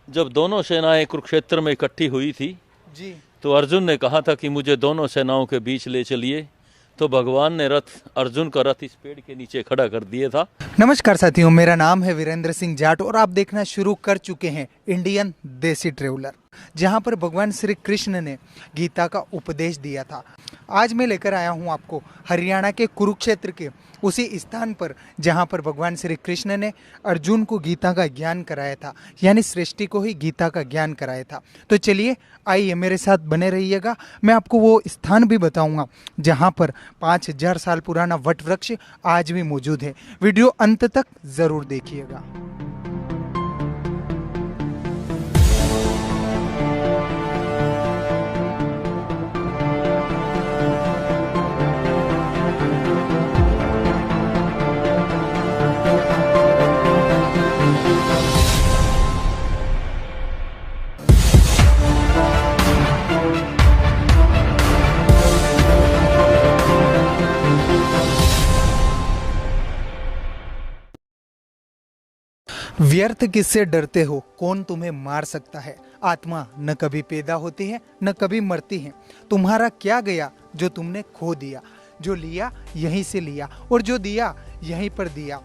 जब दोनों सेनाएं कुरुक्षेत्र में इकट्ठी हुई थी जी तो अर्जुन ने कहा था कि मुझे दोनों सेनाओं के बीच ले चलिए। तो भगवान ने अर्जुन का रथ इस पेड़ के नीचे खड़ा कर दिया था। नमस्कार साथियों, मेरा नाम है वीरेंद्र सिंह जाट और आप देखना शुरू कर चुके हैं इंडियन देसी ट्रेवलर, जहां पर भगवान श्री कृष्ण ने गीता का उपदेश दिया था। आज मैं लेकर आया हूं आपको हरियाणा के कुरुक्षेत्र के उसी स्थान पर जहां पर भगवान श्री कृष्ण ने अर्जुन को गीता का ज्ञान कराया था, यानी सृष्टि को ही गीता का ज्ञान कराया था। तो चलिए आइए मेरे साथ बने रहिएगा, मैं आपको वो स्थान भी बताऊंगा जहां पर 5000 साल पुराना वट वृक्ष आज भी मौजूद है। वीडियो अंत तक जरूर देखिएगा। व्यर्थ किससे डरते हो, कौन तुम्हें मार सकता है। आत्मा न कभी पैदा होती है न कभी मरती है। तुम्हारा क्या गया जो तुमने खो दिया। जो लिया यहीं से लिया और जो दिया यहीं पर दिया।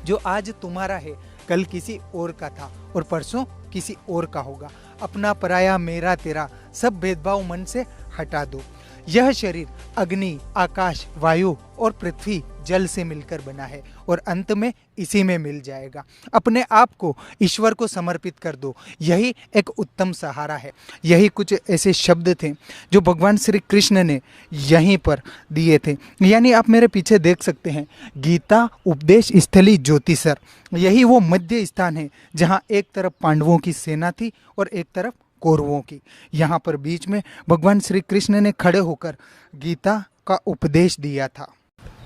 जो आज तुम्हारा है कल किसी और का था और परसों किसी और का होगा। अपना पराया मेरा तेरा सब भेदभाव मन से हटा दो। यह शरीर अग्नि, आकाश, वायु और पृथ्वी जल से मिलकर बना है और अंत में इसी में मिल जाएगा। अपने आप को ईश्वर को समर्पित कर दो, यही एक उत्तम सहारा है। यही कुछ ऐसे शब्द थे जो भगवान श्री कृष्ण ने यहीं पर दिए थे। यानी आप मेरे पीछे देख सकते हैं गीता उपदेश स्थली ज्योतिसर, यही वो मध्य स्थान है जहाँ एक तरफ पांडवों की सेना थी और एक तरफ कौरवों की। यहाँ पर बीच में भगवान श्री कृष्ण ने खड़े होकर गीता का उपदेश दिया था।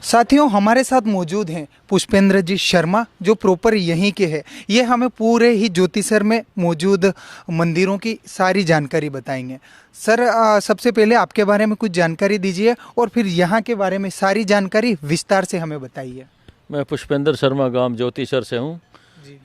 साथियों, हमारे साथ मौजूद हैं पुष्पेंद्र जी शर्मा, जो प्रॉपर यहीं के हैं। ये हमें पूरे ही ज्योतिसर में मौजूद मंदिरों की सारी जानकारी बताएंगे। सर, सबसे पहले आपके बारे में कुछ जानकारी दीजिए और फिर यहाँ के बारे में सारी जानकारी विस्तार से हमें बताइए। मैं पुष्पेंद्र शर्मा, गांव ज्योतिसर से हूँ।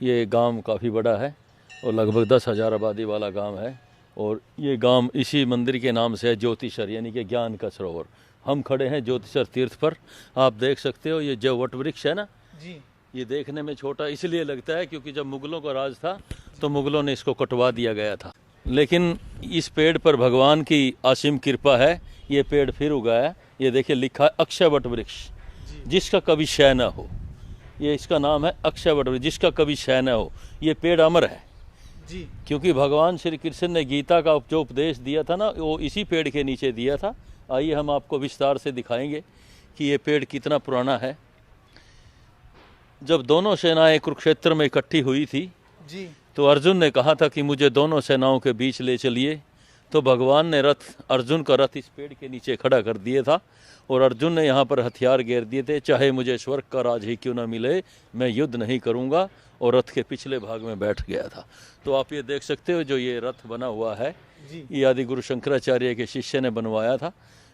ये गांव काफ़ी बड़ा है और लगभग 10,000 आबादी वाला गांव है और ये गांव इसी मंदिर के नाम से है, ज्योतिसर, यानी कि ज्ञान का सरोवर। हम खड़े हैं ज्योतिसर तीर्थ पर। आप देख सकते हो ये जो वट वृक्ष है ना जी, ये देखने में छोटा इसलिए लगता है क्योंकि जब मुगलों का राज था तो मुगलों ने इसको कटवा दिया गया था, लेकिन इस पेड़ पर भगवान की असीम कृपा है। ये पेड़ फिर उगाया। ये देखिए लिखा है अक्षय वट वृक्ष, जिसका कभी क्षय न हो। ये इसका नाम है अक्षय वट वृक्ष, जिसका कभी क्षय न हो। ये पेड़ अमर है जी, क्योंकि भगवान श्री कृष्ण ने गीता का जो उपदेश दिया था ना वो इसी पेड़ के नीचे दिया था। आइए हम आपको विस्तार से दिखाएंगे कि ये पेड़ कितना पुराना है। जब दोनों सेनाएं कुरुक्षेत्र में इकट्ठी हुई थी जी, तो अर्जुन ने कहा था कि मुझे दोनों सेनाओं के बीच ले चलिए। तो भगवान ने अर्जुन का रथ इस पेड़ के नीचे खड़ा कर दिया था और अर्जुन ने यहाँ पर हथियार घेर दिए थे। चाहे मुझे स्वर्ग का राज ही क्यों ना मिले, मैं युद्ध नहीं करूँगा, और रथ के पिछले भाग में बैठ गया था। तो आप ये देख सकते हो जो ये रथ बना हुआ है ये आदि गुरु शंकराचार्य के शिष्य ने बनवाया था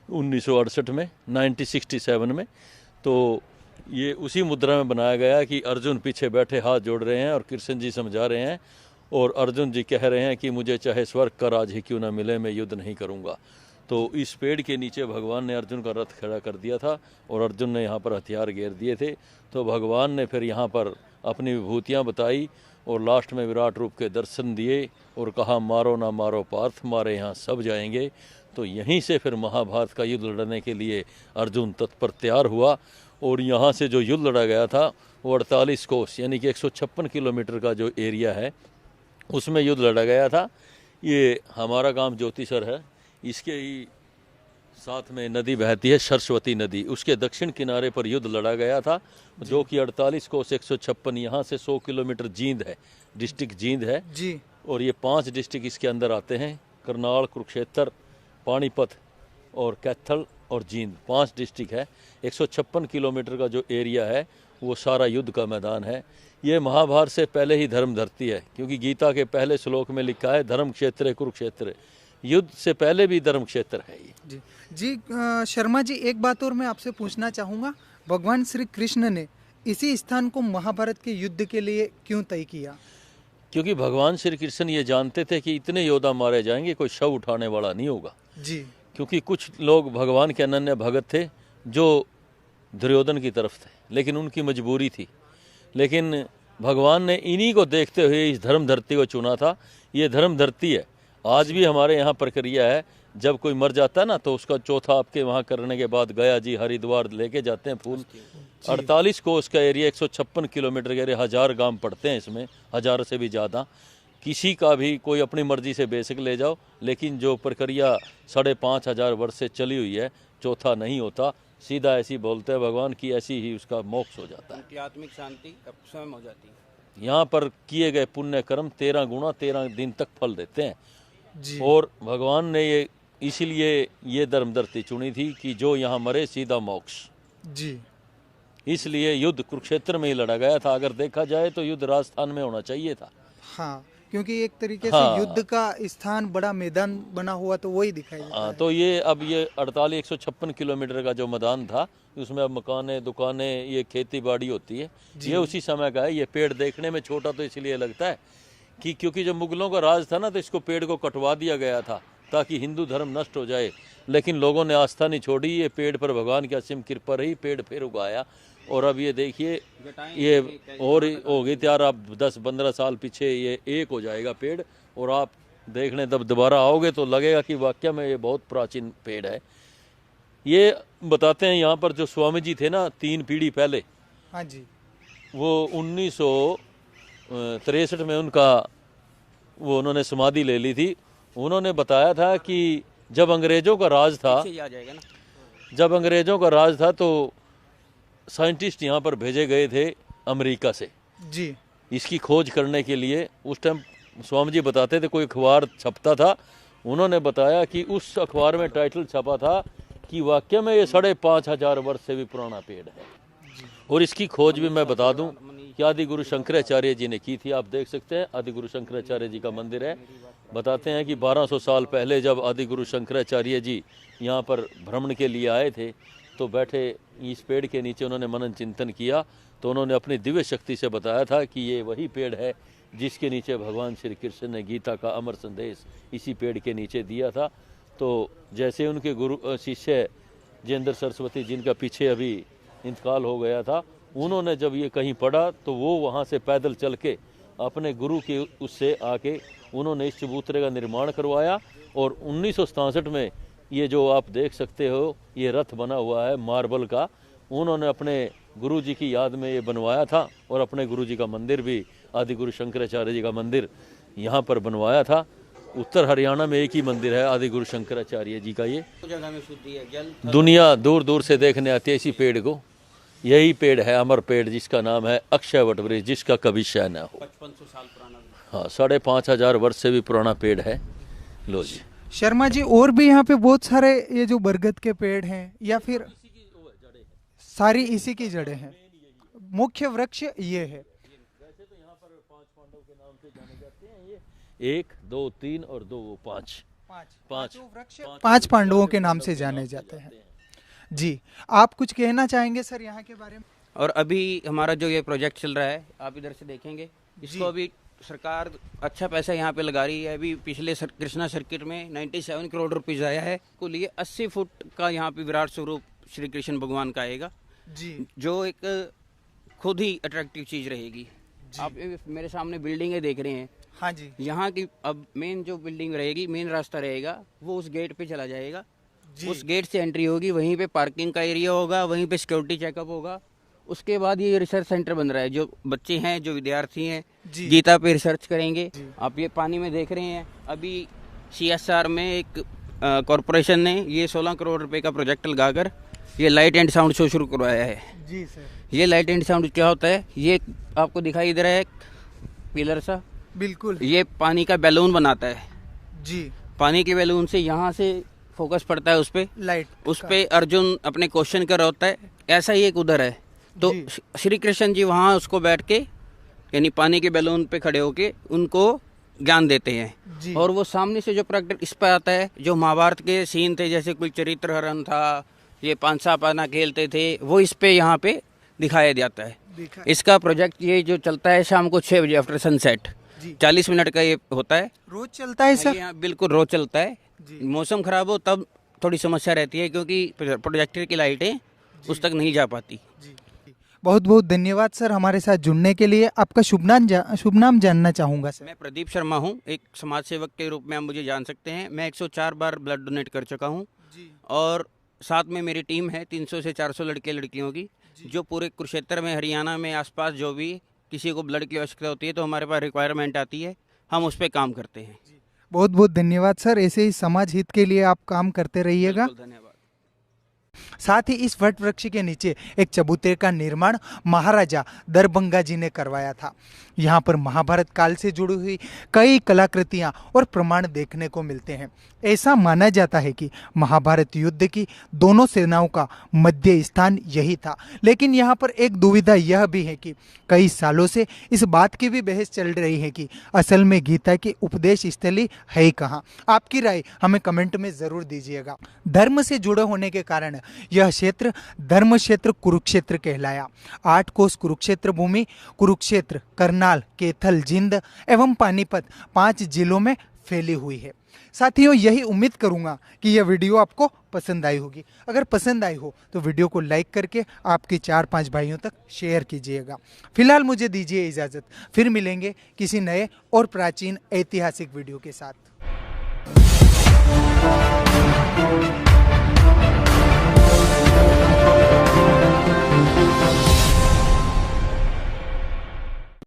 1968 में, 1967 में। तो ये उसी मुद्रा में बनाया गया कि अर्जुन पीछे बैठे हाथ जोड़ रहे हैं और कृष्ण जी समझा रहे हैं और अर्जुन जी कह रहे हैं कि मुझे चाहे स्वर्ग का राज ही क्यों ना मिले, मैं युद्ध नहीं करूँगा। तो इस पेड़ के नीचे भगवान ने अर्जुन का रथ खड़ा कर दिया था और अर्जुन ने यहाँ पर हथियार घेर दिए थे। तो भगवान ने फिर यहाँ पर अपनी विभूतियाँ बताई और लास्ट में विराट रूप के दर्शन दिए और कहा मारो ना मारो पार्थ, मारे यहाँ सब जाएंगे। तो यहीं से फिर महाभारत का युद्ध लड़ने के लिए अर्जुन तत्पर तैयार हुआ और यहाँ से जो युद्ध लड़ा गया था वो 48 कोस यानी कि 156 किलोमीटर का जो एरिया है उसमें युद्ध लड़ा गया था। ये हमारा गांव ज्योतिसर है, इसके ही साथ में नदी बहती है सरस्वती नदी, उसके दक्षिण किनारे पर युद्ध लड़ा गया था जो कि 48 कोस 156, यहाँ से 100 किलोमीटर जींद है, डिस्ट्रिक्ट जींद है जी, और ये 5 डिस्ट्रिक्ट इसके अंदर आते हैं, करनाल, कुरुक्षेत्र, पानीपत और कैथल और जींद, 5 डिस्ट्रिक्ट है। 156 किलोमीटर का जो एरिया है वो सारा युद्ध का मैदान है। ये महाभारत से पहले ही धर्म धरती है क्योंकि गीता के पहले श्लोक में लिखा है धर्म क्षेत्र कुरुक्षेत्र, युद्ध से पहले भी धर्म क्षेत्र है ये। जी जी। शर्मा जी, एक बात और मैं आपसे पूछना चाहूँगा, भगवान श्री कृष्ण ने इसी स्थान को महाभारत के युद्ध के लिए क्यों तय किया। क्योंकि भगवान श्री कृष्ण ये जानते थे कि इतने योद्धा मारे जाएंगे, कोई शव उठाने वाला नहीं होगा। जी क्योंकि कुछ लोग भगवान के अनन्य भगत थे जो दुर्योधन की तरफ थे, लेकिन उनकी मजबूरी थी। लेकिन भगवान ने इन्हीं को देखते हुए इस धर्म धरती को चुना था। ये धर्म धरती है। आज भी हमारे यहाँ प्रक्रिया है, जब कोई मर जाता है ना तो उसका चौथा आपके वहाँ करने के बाद गया जी हरिद्वार लेके जाते हैं फूल। 48 कोस का एरिया, 156 किलोमीटर के एरिया, 1000 गांव पड़ते हैं इसमें, 1000 से भी ज़्यादा। किसी का भी कोई अपनी मर्जी से बेशक ले जाओ, लेकिन जो प्रक्रिया 5500 वर्ष से चली हुई है, चौथा नहीं होता, सीधा ऐसी बोलते हैं भगवान की, ऐसी ही उसका मोक्ष हो जाता है, उनकी आत्मिक शांति स्वयं हो जाती है। यहाँ पर किए गए पुण्य कर्म 13 गुना 13 दिन तक फल देते हैं। जी और भगवान ने ये इसीलिए ये धर्मधरती चुनी थी कि जो यहाँ मरे सीधा मोक्ष। जी इसलिए युद्ध कुरुक्षेत्र में ही लड़ा गया था। अगर देखा जाए तो युद्ध राजस्थान में होना चाहिए था। हाँ, क्योंकि एक तरीके से हाँ। युद्ध का स्थान बड़ा मैदान बना हुआ तो वही दिखाई देता हाँ, है। तो ये अब ये 156 किलोमीटर का जो मैदान था, उसमें अब मकानें, दुकानें, ये खेती बाड़ी होती है, ये उसी समय का है। ये पेड़ देखने में छोटा तो इसलिए लगता है कि क्योंकि जब मुगलों का राज था ना, तो इसको पेड़ को कटवा दिया गया था ताकि हिंदू धर्म नष्ट हो जाए। लेकिन लोगों ने आस्था नहीं छोड़ी, ये पेड़ पर भगवान की असीम कृपा रही, पेड़ फिर उगाया। और अब ये देखिए, ये और हो गई तैयार। आप 10-15 साल पीछे ये एक हो जाएगा पेड़, और आप देखने तब दोबारा आओगे तो लगेगा कि वाकई में ये बहुत प्राचीन पेड़ है। ये बताते हैं यहाँ पर जो स्वामी जी थे ना 3 पीढ़ी पहले, हाँ जी, वो 1963 में उन्होंने समाधि ले ली थी। उन्होंने बताया था कि जब अंग्रेजों का राज था, पीछे ही आ जाएगा ना। जब अंग्रेजों का राज था तो साइंटिस्ट यहाँ पर भेजे गए थे अमेरिका से जी इसकी खोज करने के लिए। उस टाइम स्वामी जी बताते थे, कोई अखबार छपता था, उन्होंने बताया कि उस अखबार में टाइटल छपा था कि वाकई में ये 5500 वर्ष से भी पुराना पेड़ है। और इसकी खोज भी मैं बता दूं कि आदि गुरु शंकराचार्य जी ने की थी। आप देख सकते हैं, आदि गुरु शंकराचार्य जी का मंदिर है। बताते हैं कि 1200 साल पहले जब आदि गुरु शंकराचार्य जी यहाँ पर भ्रमण के लिए आए थे, तो बैठे इस पेड़ के नीचे उन्होंने मनन चिंतन किया, तो उन्होंने अपनी दिव्य शक्ति से बताया था कि ये वही पेड़ है जिसके नीचे भगवान श्री कृष्ण ने गीता का अमर संदेश इसी पेड़ के नीचे दिया था। तो जैसे उनके गुरु शिष्य जयेंद्र सरस्वती, जिनका पीछे अभी इंतकाल हो गया था, उन्होंने जब ये कहीं पढ़ा तो वो वहाँ से पैदल चल के अपने गुरु के उससे आके उन्होंने इस चबूतरे का निर्माण करवाया। और 1967 में ये जो आप देख सकते हो, ये रथ बना हुआ है मार्बल का, उन्होंने अपने गुरु जी की याद में ये बनवाया था। और अपने गुरु जी का मंदिर भी, आदि गुरु शंकराचार्य जी का मंदिर यहाँ पर बनवाया था। उत्तर हरियाणा में एक ही मंदिर है आदि गुरु शंकराचार्य जी का। ये जगह में शुद्धि है, जल दुनिया दूर दूर से देखने आती है इसी पेड़ को। यही पेड़ है अमर पेड़, जिसका नाम है अक्षय वट वृक्ष, जिसका कभी क्षय न हो। 5500 साल पुराना। हाँ, 5500 वर्ष से भी पुराना पेड़ है। लो जी। शर्मा जी, और भी यहाँ पे बहुत सारे ये जो बरगद के पेड़ हैं, या फिर सारी इसी की जड़ें हैं? मुख्य वृक्ष ये है। वैसे तो यहाँ पर 5 पांडव के नाम से जाने जाते हैं। ये 1, 2, 3 और 2 वो 5 वृक्ष 5 पांडवों के नाम से जाने जाते हैं। जी, आप कुछ कहना चाहेंगे सर यहाँ के बारे में? और अभी हमारा जो ये प्रोजेक्ट चल रहा है, आप इधर से देखेंगे, इसको अभी सरकार अच्छा पैसा यहाँ पे लगा रही है। अभी पिछले कृष्णा सर्किट में 97 करोड़ रुपीस आया है। कुल ये 80 फुट का यहाँ पे विराट स्वरूप श्री कृष्ण भगवान का आएगा, जी, जो एक खुद ही अट्रैक्टिव चीज रहेगी। आप मेरे सामने बिल्डिंगें देख रहे हैं, हाँ जी, यहाँ की अब मेन जो बिल्डिंग रहेगी, मेन रास्ता रहेगा, वो उस गेट पे चला जाएगा। उस गेट से एंट्री होगी, वहीं पे पार्किंग का एरिया होगा, वहीं पे सिक्योरिटी चेकअप होगा। उसके बाद ये रिसर्च सेंटर बन रहा है। जो बच्चे हैं, जो विद्यार्थी हैं, गीता पे रिसर्च करेंगे। आप ये पानी में देख रहे हैं, अभी CSR में एक कॉरपोरेशन ने ये 16 करोड़ रुपए का प्रोजेक्ट लगाकर ये लाइट एंड साउंड शो शुरू करवाया है। जी सर। ये लाइट एंड साउंड क्या होता है? ये आपको दिखाई दे रहा है पिलर सा, बिल्कुल, ये पानी का बैलून बनाता है। जी, पानी के बैलून से यहाँ से फोकस पड़ता है उस पे, लाइट उस पे अर्जुन अपने क्वेश्चन कर रहा होता है। ऐसा ही एक उधर है। तो श्री कृष्ण जी वहाँ उसको बैठ के, यानी पानी के बैलून पे खड़े होके उनको ज्ञान देते हैं। और वो सामने से जो प्रोजेक्ट इस पर आता है, जो महाभारत के सीन थे, जैसे कोई चरित्र हरण था, ये पांचा पाना खेलते थे, वो इस पे यहाँ पे दिखाया जाता है। इसका प्रोजेक्ट ये जो चलता है शाम को 6 बजे आफ्टर सनसेट। जी। 40 मिनट का ये होता है। रोज चलता है सर? यहाँ बिल्कुल रोज चलता है। जी। मौसम खराब हो तब थोड़ी समस्या रहती है, क्योंकि प्रोजेक्टर की लाइटें उस तक नहीं जा पाती। जी। बहुत बहुत धन्यवाद सर हमारे साथ जुड़ने के लिए। आपका शुभ नाम जानना चाहूँगा सर। मैं प्रदीप शर्मा हूँ, एक समाज सेवक के रूप में आप मुझे जान सकते हैं। मैं 104 बार ब्लड डोनेट कर चुका हूँ और साथ में मेरी टीम है 300 से 400 लड़के लड़कियों की, जो पूरे कुरुक्षेत्र में, हरियाणा में आसपास जो भी किसी को ब्लड की आवश्यकता होती है तो हमारे पास रिक्वायरमेंट आती है, हम उस पर काम करते हैं। बहुत बहुत धन्यवाद सर, ऐसे ही समाज हित के लिए आप काम करते रहिएगा। बिल्कुल, धन्यवाद। साथ ही इस वट वृक्ष के नीचे एक चबूतरे का निर्माण महाराजा दरभंगा जी ने करवाया था। यहाँ पर महाभारत काल से जुड़ी हुई कई कलाकृतियाँ और प्रमाण देखने को मिलते हैं। ऐसा माना जाता है कि महाभारत युद्ध की दोनों सेनाओं का मध्य स्थान यही था। लेकिन यहाँ पर एक दुविधा यह भी है कि कई सालों से इस बात की भी बहस चल रही है कि असल में गीता की उपदेश स्थली है कहाँ। आपकी राय हमें कमेंट में ज़रूर दीजिएगा। धर्म से जुड़े होने के कारण यह क्षेत्र धर्म क्षेत्र कुरुक्षेत्र कहलाया। 8 कोस कुरुक्षेत्र भूमि कुरुक्षेत्र, करनाल, कैथल, जिंद एवं पानीपत 5 जिलों में फैली हुई है। साथियों, यही उम्मीद करूंगा कि यह वीडियो आपको पसंद आई होगी। अगर पसंद आई हो तो वीडियो को लाइक करके आपके 4-5 भाइयों तक शेयर कीजिएगा। फिलहाल मुझे दीजिए इजाज़त, फिर मिलेंगे किसी नए और प्राचीन ऐतिहासिक वीडियो के साथ।